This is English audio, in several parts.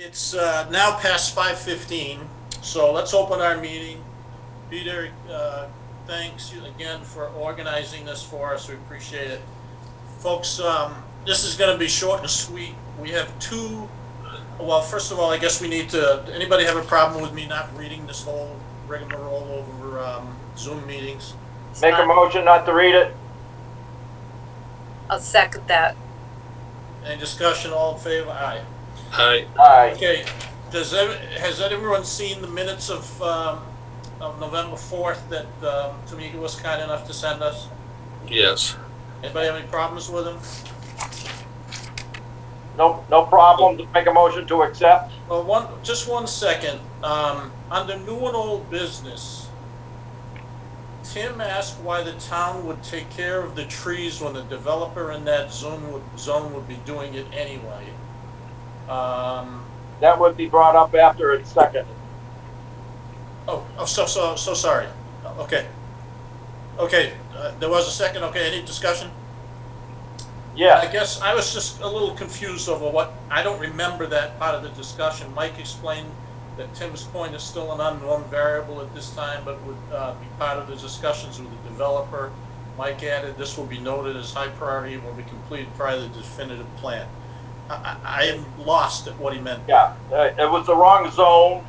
It's now past 5:15, so let's open our meeting. Peter, thanks you again for organizing this for us. We appreciate it. Folks, this is going to be short and sweet. We have two, well, first of all, I guess we need to, anybody have a problem with me not reading this whole rigmarole over Zoom meetings? Make a motion not to read it. I'll second that. Any discussion? All in favor? Aye. Aye. Aye. Okay, has everyone seen the minutes of November 4th that Tamika was kind enough to send us? Yes. Anybody have any problems with them? No problem. Just make a motion to accept. Well, just one second. Under new and old business, Tim asked why the town would take care of the trees when the developer in that zone would be doing it anyway. That would be brought up after it's seconded. So sorry. Okay. There was a second. Okay, any discussion? Yes. I guess I was just a little confused over what, I don't remember that part of the discussion. Mike explained that Tim's point is still an unknown variable at this time, but would be part of the discussions with the developer. Mike added, this will be noted as high priority and will be completed prior to the definitive plan. I am lost at what he meant. Yeah, it was the wrong zone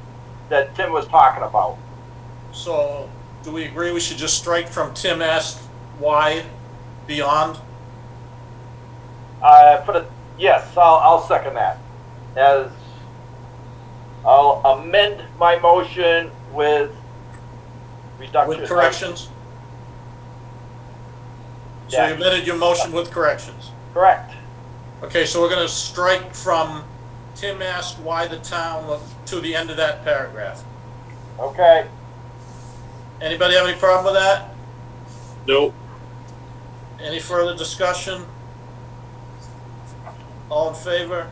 that Tim was talking about. So, do we agree we should just strike from Tim asked why beyond? Yes, I'll second that. As I'll amend my motion with reduction. With corrections? So Yeah. you amended your motion with corrections? Correct. Okay, so we're gonna strike from Tim asked why the town to the end of that paragraph. Okay. Anybody have any problem with that? Nope. Any further discussion? All in favor?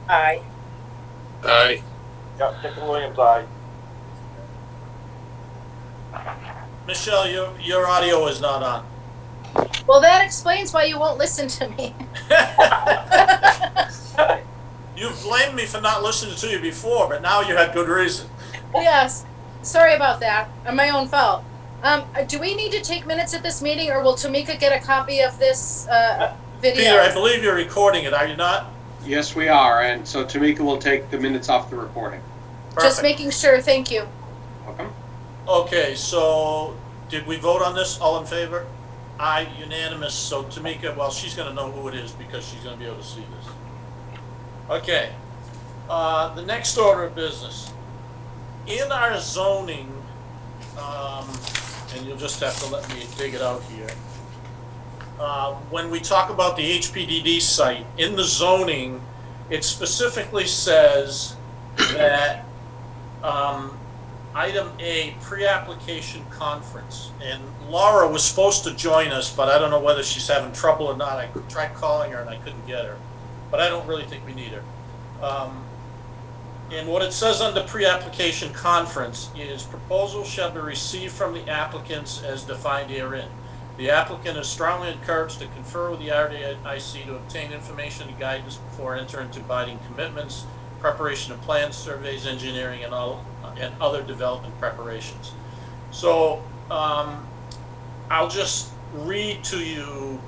Aye. Aye. Yeah, Dick Williams, aye. Michelle, your audio is not on. Well, that explains why you won't listen to me. You've blamed me for not listening to you before, but now you had good reason. Yes. Sorry about that. My own fault. Do we need to take minutes at this meeting, or will Tamika get a copy of this video? Peter, I believe you're recording it, are you not? Yes, we are, and so Tamika will take the minutes off the recording. Just Perfect. making sure. Thank you. Welcome. Okay, so did we vote on this? All in favor? Aye, unanimous. So Tamika, well, she's going to know who it is because she's going to be able to see this. Okay, the next order of business. In our zoning, and you'll just have to let me dig it out here. When we talk about the HPD site, in the zoning, it specifically says that item A, pre-application conference. And Laura was supposed to join us, but I don't know whether she's having trouble or not. I tried calling her and I couldn't get her. But I don't really think we need her. And what it says under pre-application conference is proposals shall be received from the applicants as defined herein. The applicant is strongly encouraged to confer with the RDIC to obtain information and guidance before entering into binding commitments, preparation of plans, surveys, engineering, and other development preparations. So I'll just read to you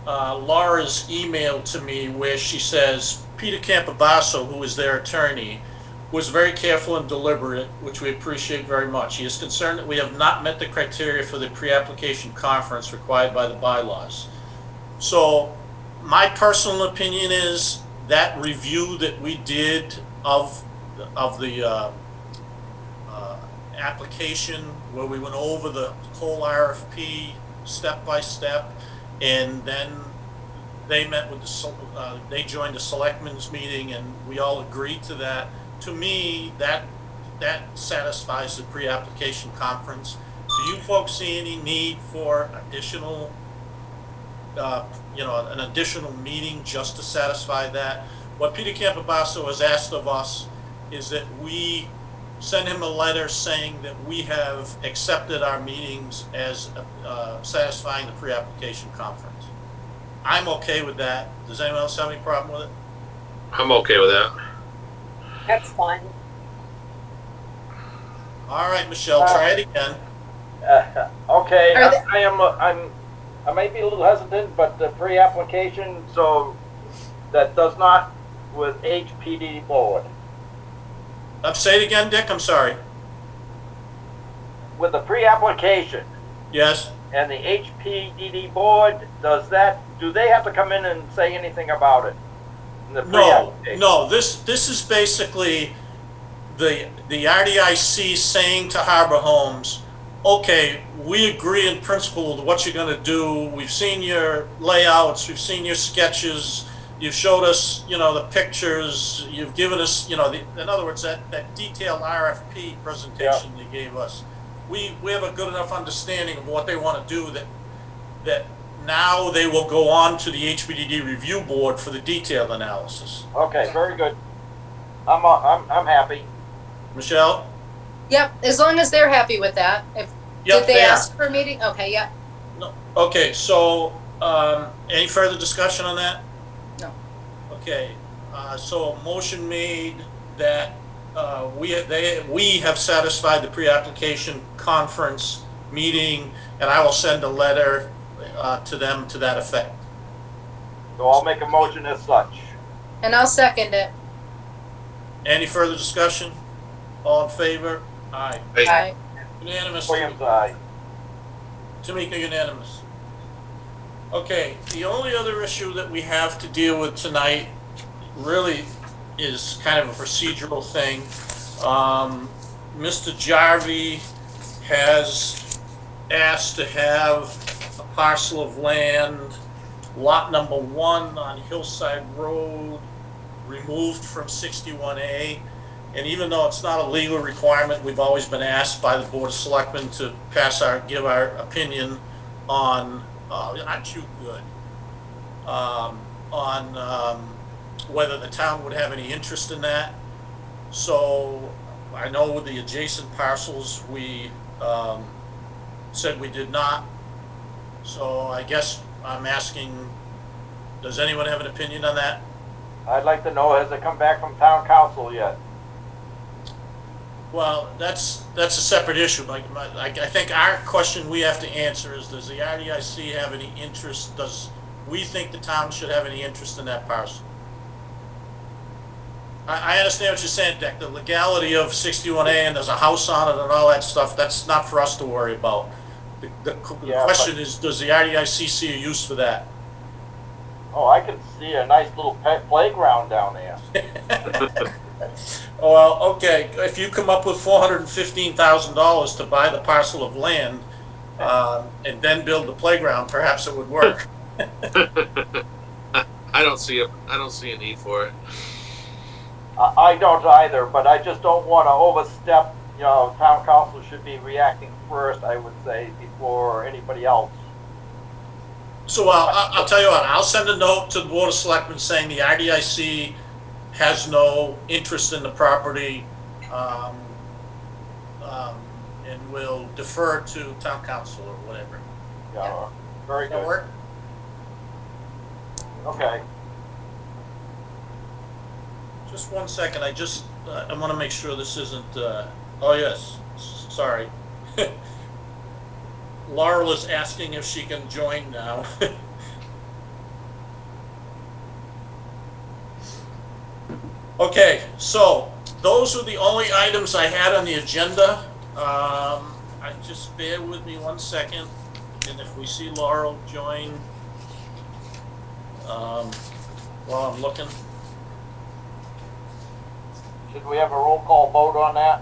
Laura's email to me where she says, Peter Campobasso, who is their attorney, was very careful and deliberate, which we appreciate very much. He is concerned that we have not met the criteria for the pre-application conference required by the bylaws. So my personal opinion is that review that we did of the application, where we went over the whole RFP step by step, and then they met with they joined the selectmen's meeting, and we all agreed to that. To me, that satisfies the pre-application conference. Do you folks see any need for additional, an additional meeting just to satisfy that? What Peter Campobasso has asked of us is that we send him a letter saying that we have accepted our meetings as satisfying the pre-application conference. I'm okay with that. Does anyone else have any problem with it? I'm okay with that. That's fine. All right, Michelle, try it again. Okay, Are they- I may be a little hesitant, but the pre-application, so that does not with HPD board. Say it again, Dick, I'm sorry. With the pre-application Yes? and the HPD board, do they have to come in and say anything about it? In the No, pre-application? no, this is basically the RDIC saying to Harbor Homes, okay, we agree in principle with what you're gonna do. We've seen your layouts, we've seen your sketches, you've showed us, the pictures, you've given us, in other words, that detailed RFP presentation they gave us. We have a good enough understanding of what they wanna do that now they will go on to the HPDD review board for the detailed analysis. Okay, very good. I'm happy. Michelle? Yep, as long as they're happy with that. Yep, Did they are. ask for a meeting? Okay, yep. No. Okay, so, any further discussion on that? No. Okay, so a motion made that, we have satisfied the pre-application conference meeting, and I will send a letter, to them to that effect. So I'll make a motion as such. And I'll second it. Any further discussion? All in favor? Aye. Aye. Unanimous. Williams, aye. Tamika, unanimous. Okay, the only other issue that we have to deal with tonight really is kind of a procedural thing. Mr. Jarvie has asked to have a parcel of land, lot number 1 on Hillside Road, removed from 61A. And even though it's not a legal requirement, we've always been asked by the Board of Selectmen to give our opinion on, aren't you good? On whether the town would have any interest in that. So I know with the adjacent parcels, we said we did not. So I guess I'm asking, does anyone have an opinion on that? I'd like to know, has it come back from town council yet? Well, that's a separate issue. I think our question we have to answer is, does the RDIC have any interest? Does we think the town should have any interest in that parcel? I understand what you're saying, Dick. The legality of 61A and there's a house on it and all that stuff, that's not for us to worry about. The Yeah, question is, does the RDIC see a use for that? Oh, I can see a nice little pet playground down there. Oh, well, okay, if you come up with $415,000 to buy the parcel of land, and then build the playground, perhaps it would work. I don't see a need for it. I don't either, but I just don't want to overstep. Town council should be reacting first, I would say, before anybody else. So I'll tell you what, I'll send a note to the Board of Selectmen saying the RDIC has no interest in the property, and will defer to town council or whatever. Yeah, very That good. work? Okay. Just 1 second, I want to make sure this isn't, oh yes, sorry. Laurel is asking if she can join now. Okay, so those are the only items I had on the agenda. Just bear with me 1 second, and if we see Laurel join, while I'm looking. Should we have a roll call vote on that?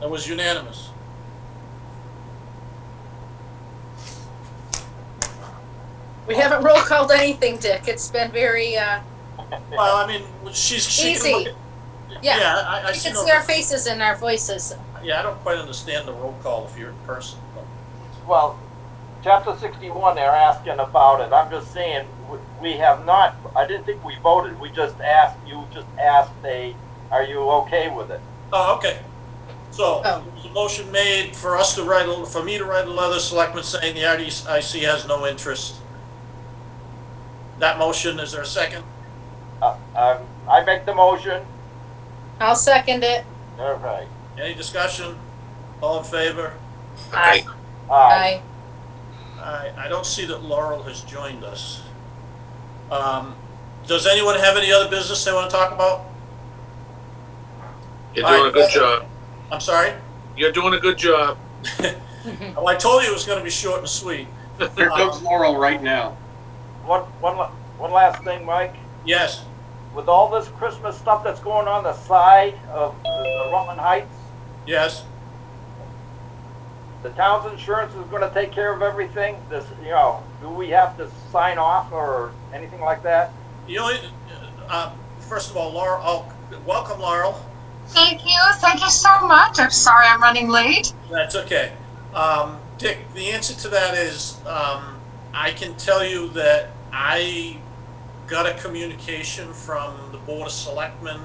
That was unanimous. We haven't roll called anything, Dick. It's been very, Well, I mean, she can easy. look at, Yeah. yeah, I You see can no, see our faces and our voices. yeah, I don't quite understand the roll call if you're in person. But Well, chapter 61, they're asking about it. I'm just saying, we have not, I didn't think we voted. We just asked, are you okay with it? Oh, okay. So, Oh. there was a motion made for us to for me to write a letter to selectmen saying the RDIC has no interest. That motion, is there a second? I make the motion. I'll second it. All right. Any discussion? All in favor? Aye. Aye. I don't see that Laurel has joined us. Does anyone have any other business they want to talk about? You're doing a good job. I'm sorry? You're doing a good job. Well, I told you it was going to be short and sweet. Here comes Laurel right now. One last thing, Mike. Yes. With all this Christmas stuff that's going on the side of the Rutland Heights, Yes. the town's insurance is going to take care of everything. This, do we have to sign off or anything like that? The only, first of all, Laurel, welcome, Laurel. Thank you so much. I'm sorry I'm running late. That's okay. Dick, the answer to that is, I can tell you that I got a communication from the Board of Selectmen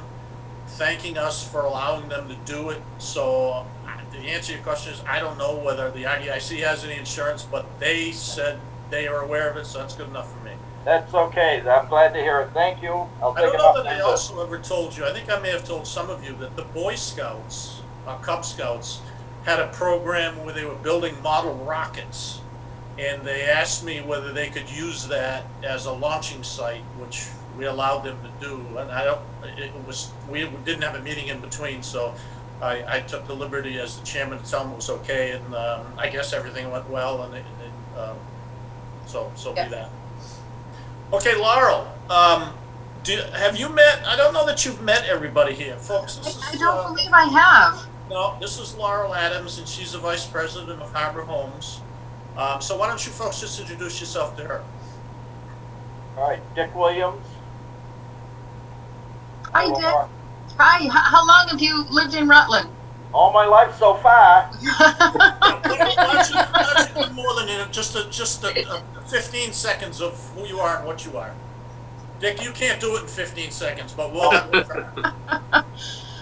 thanking us for allowing them to do it. So the answer to your question is, I don't know whether the RDIC has any insurance, but they said they are aware of it, so that's good enough for me. That's okay. I'm glad to hear it. Thank you. I'll I take don't it know up that I then. also ever told you, I think I may have told some of you that the Boy Scouts, Cub Scouts, had a program where they were building model rockets. And they asked me whether they could use that as a launching site, which we allowed them to do. And we didn't have a meeting in between, so I took the liberty as the chairman to tell them it was okay. And I guess everything went well, and so be that. Okay, Laurel, have you met, I don't know that you've met everybody here, folks. This I is, don't believe I have. no, this is Laurel Adams, and she's the vice president of Harbor Homes. So why don't you folks just introduce yourself to her? All right, Dick Williams. Hi, Dick. Hi. How long have you lived in Rutland? All my life so far. Why don't you do more than just 15 seconds of who you are and what you are? Dick, you can't do it in 15 seconds, but we'll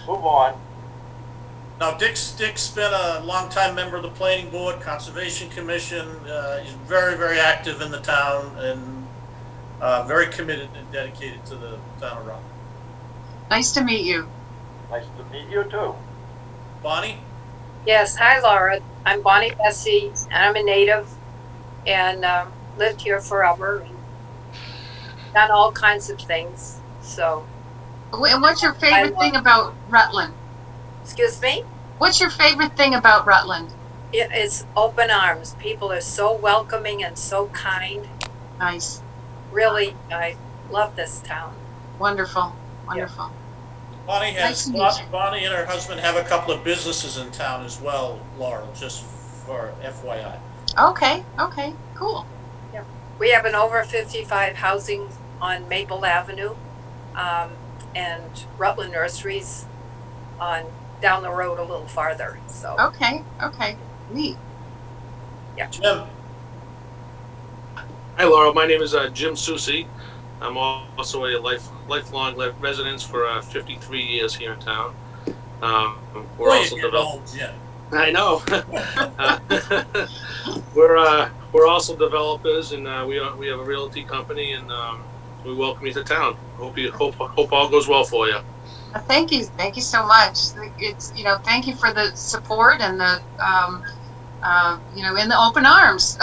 Move on. Now, Dick's been a longtime member of the Planning Board, Conservation Commission. He's very, very active in the town and very committed and dedicated to the town of Rutland. Nice to meet you. Nice to meet you too. Bonnie? Yes, hi Laura. I'm Bonnie Bessie, and I'm a native, and lived here forever, and done all kinds of things. So, And what's your favorite thing about Rutland? excuse me? What's your favorite thing about Rutland? It's open arms. People are so welcoming and so kind. Nice. Really, I love this town. Wonderful. Wonderful. Bonnie Nice to meet you. Bonnie and her husband have a couple of businesses in town as well, Laurel, just for FYI. Okay. Cool. We have an over 55 housing on Maple Avenue, and Rutland Nurseries on down the road a little farther. So Okay. Neat. Jim? Hi, Laurel. My name is Jim Susi. I'm also a lifelong resident for 53 years here in town. We're also Jim. I know. We're also developers, and we have a realty company, and we welcome you to town. Hope all goes well for you. Thank you so much. It's thank you for the support and the in the open arms.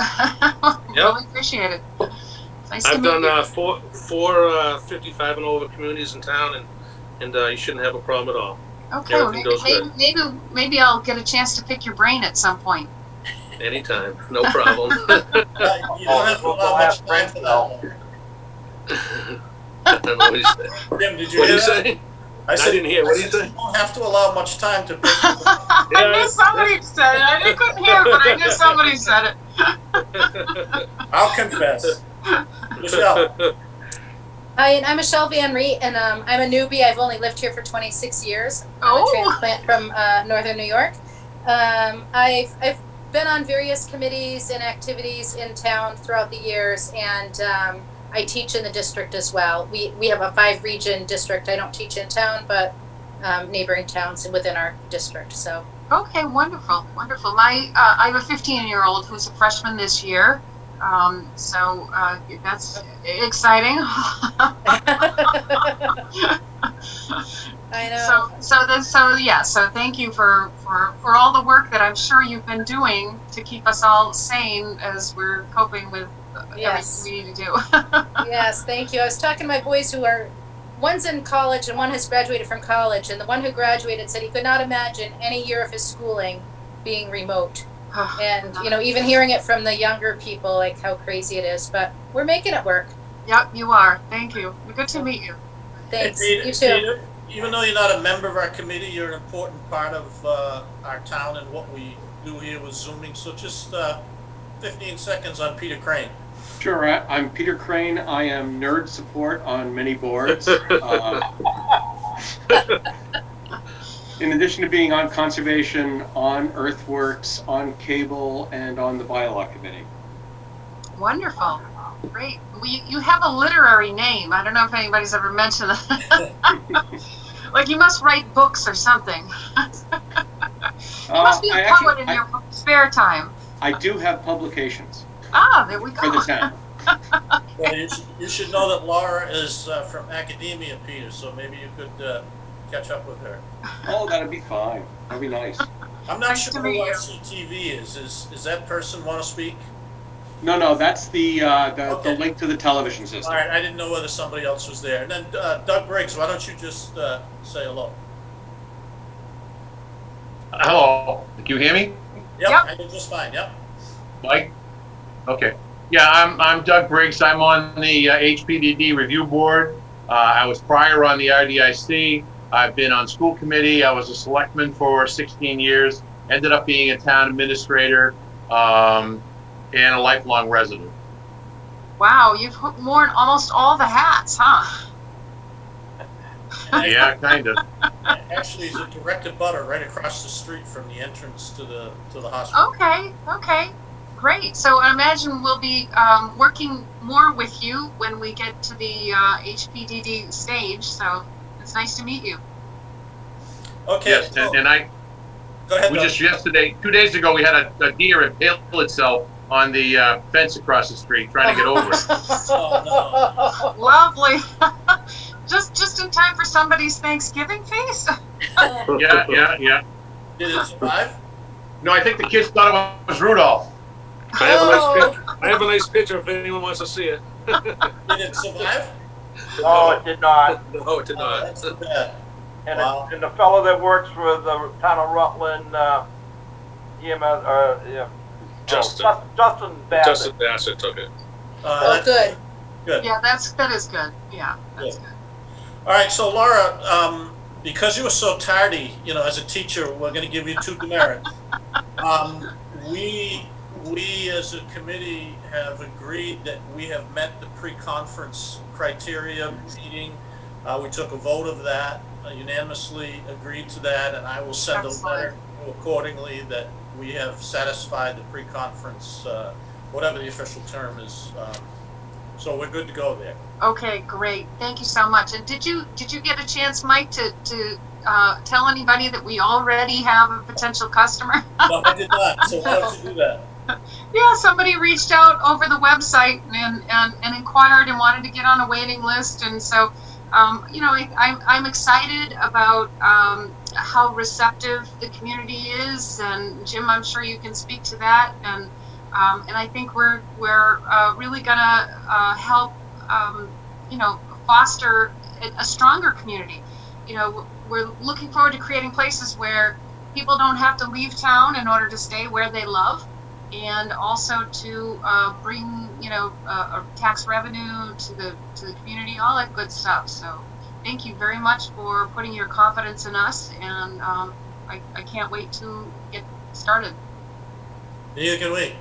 Really appreciate it. Nice to I've meet done you. four 55 and over communities in town, and you shouldn't have a problem at all. Okay, well, everything goes good. maybe I'll get a chance to pick your brain at some point. Anytime, no problem. You don't have to allow much time for that. I don't know what he said. Jim, did you What did hear he that? say? I said, didn't hear. What did he say? You don't have to allow much time to pick. I knew somebody said it. I couldn't hear it, but I knew somebody said it. I'll confess. Michelle? Hi, and I'm Michelle Van Riet, and I'm a newbie. I've only lived here for 26 years. I'm Oh. a transplant from Northern New York. I've been on various committees and activities in town throughout the years, and I teach in the district as well. We have a 5-region district. I don't teach in town, but neighboring towns within our district. So Okay, wonderful. My I have a 15-year-old who's a freshman this year. So that's exciting. I know. So thank you for all the work that I'm sure you've been doing to keep us all sane as we're coping with Yes. everything we need to do. Yes, thank you. I was talking to my boys who are, one's in college and one has graduated from college, and the one who graduated said he could not imagine any year of his schooling being remote. And, you know, even hearing it from the younger people, like how crazy it is, but we're making it work. Yep, you are. Thank you. Good to meet you. Thanks. Hey, Peter, You too. Peter, even though you're not a member of our committee, you're an important part of our town and what we do here with Zooming. So just 15 seconds on Peter Crane. Sure, I'm Peter Crane. I am nerd support on many boards. In addition to being on conservation, on earthworks, on cable, and on the bylaw committee. Wonderful. Great. You have a literary name. I don't know if anybody's ever mentioned that. Like you must write books or something. You must be a poet in your spare time. I do have publications. Ah, there we go. For the town. Well, you should know that Laura is from academia, Peter, so maybe you could catch up with her. Oh, that'd be fine. That'd be nice. I'm not Nice sure to who meet you. RCTV is. Is that person want to speak? No, that's the Okay. link to the television system. All right, I didn't know whether somebody else was there. And then Doug Briggs, why don't you just say hello? Hello, can you hear me, Yep, Yep. I did just fine. Yep. Mike? Okay. Yeah, I'm Doug Briggs. I'm on the HPDD review board. I was prior on the RDIC. I've been on school committee. I was a selectman for 16 years. Ended up being a town administrator and a lifelong resident. Wow, you've worn almost all the hats, huh? Yeah, kind of. Actually, he's a direct abutter right across the street from the entrance to the hospital. Okay, great. So I imagine we'll be working more with you when we get to the HPDD stage. So it's nice to meet you. Okay. Yes, so, and I, go ahead. we Doug. just yesterday, 2 days ago, we had a deer impale itself on the fence across the street trying to get over it. Oh, Lovely. just in time for somebody's Thanksgiving feast. Yeah. Did it survive? No, I think the kids thought it was Rudolph. I have a nice picture if anyone wants to see it. Did it survive? No, it did not. No, it did Oh, not. that's too bad. And, Wow. and the fellow that works for the town of Rutland, EMS, Justin. Justin Bassett. Justin Bassett took it. Oh, That's good. Good. Yeah, that is good. Yeah, that's good. All right, so Laura, because you were so tardy, as a teacher, we're going to give you 2 demerits. We as a committee have agreed that we have met the pre-conference criteria meeting. We took a vote of that, unanimously agreed to that, and I will send a letter accordingly that we have satisfied the pre-conference, whatever the official term is. So we're good to go there. Okay, great. Thank you so much. And did you get a chance, Mike, to tell anybody that we already have a potential customer? No, I did not. So why don't you do that? Yeah, somebody reached out over the website and inquired and wanted to get on a waiting list. And so, I'm excited about how receptive the community is. And Jim, I'm sure you can speak to that. And I think we're really gonna help, foster a stronger community. We're looking forward to creating places where people don't have to leave town in order to stay where they love, and also to bring tax revenue to the community, all that good stuff. So thank you very much for putting your confidence in us, and I can't wait to get started. Neither can we.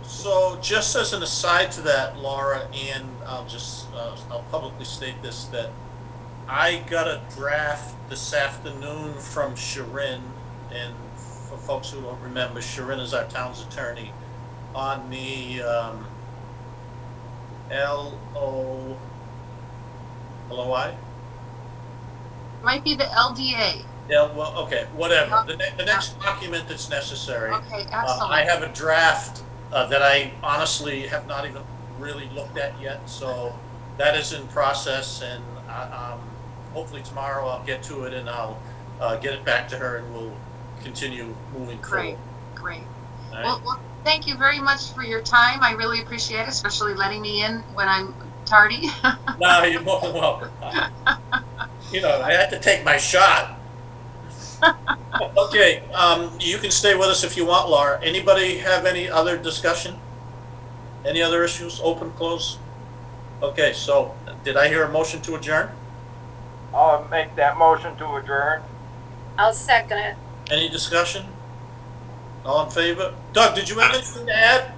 So just as an aside to that, Laura, and I'll publicly state this, that I got a draft this afternoon from Sharon, and for folks who don't remember, Sharon is our town's attorney, on the LOI? Might be the LDA. Yeah, well, okay, whatever. The next document that's necessary. Okay, I excellent. have a draft that I honestly have not even really looked at yet, so that is in process, and hopefully tomorrow I'll get to it and I'll get it back to her and we'll continue moving Great, forward. great. All right? Well, thank you very much for your time. I really appreciate it, especially letting me in when I'm tardy. No, you're more than welcome. You know, I had to take my shot. Okay, you can stay with us if you want, Laura. Anybody have any other discussion? Any other issues? Open, close? Okay, so did I hear a motion to adjourn? I'll make that motion to adjourn. I'll second it. Any discussion? All in favor? Doug, did you have anything to add?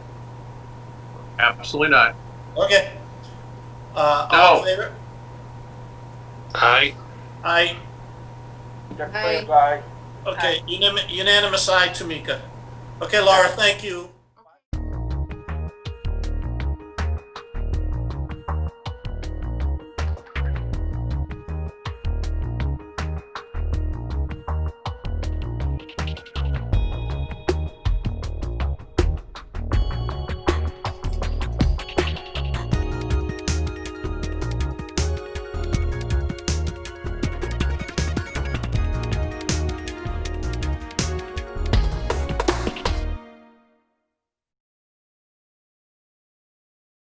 Absolutely not. Okay. All in No. favor? Aye. Aye. Dick Aye. Briggs, aye. Okay, unanimous aye, Tamika. Okay, Laura, thank you.